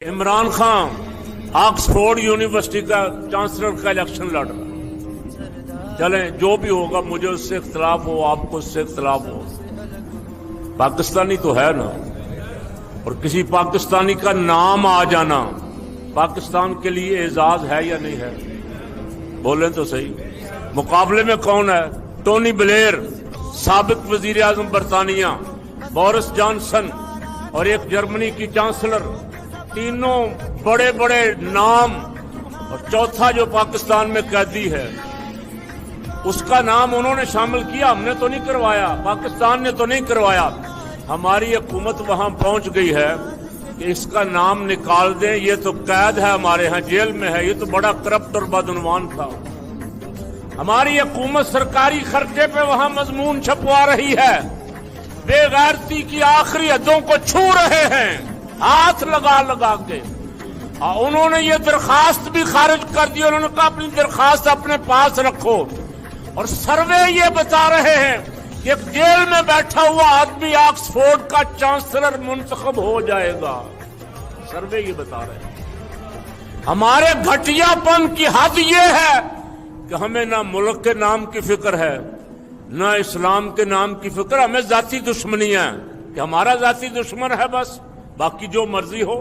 Imran Khan Oxford university का chancellor का election लड़ रहा। चलें, जो भी होगा, मुझे उससे इख्तलाफ हो, आपको उससे इख्तलाफ हो, पाकिस्तानी तो है ना। और किसी पाकिस्तानी का नाम आ जाना पाकिस्तान के लिए एजाज है या नहीं है? बोलें तो सही। मुकाबले में कौन है? टोनी ब्लेयर, साबिक वजीर आजम बरतानिया, बोरिस जॉनसन और एक जर्मनी की चांसलर, तीनों बड़े बड़े नाम। और चौथा जो पाकिस्तान में कैदी है उसका नाम उन्होंने शामिल किया। हमने तो नहीं करवाया, पाकिस्तान ने तो नहीं करवाया। हमारी हुकूमत वहां पहुंच गई है कि इसका नाम निकाल दें, ये तो कैद है, हमारे यहाँ जेल में है, ये तो बड़ा करप्ट और बदउनवान था। हमारी हुकूमत सरकारी खर्चे पे वहां मजमून छपवा रही है, बेगैरती की आखिरी हदों को छू रहे हैं, हाथ लगा लगा के। उन्होंने ये दरखास्त भी खारिज कर दी। उन्होंने कहा अपनी दरखास्त अपने पास रखो। और सर्वे ये बता रहे हैं कि एक जेल में बैठा हुआ आदमी ऑक्सफोर्ड का चांसलर मुंतखब हो जाएगा। सर्वे ये बता रहे हैं। हमारे घटियापन की हद ये है कि हमें ना मुल्क के नाम की फिक्र है, ना इस्लाम के नाम की फिक्र। हमें जाती दुश्मनी है कि हमारा जाती दुश्मन है, बस बाकी जो मर्जी हो।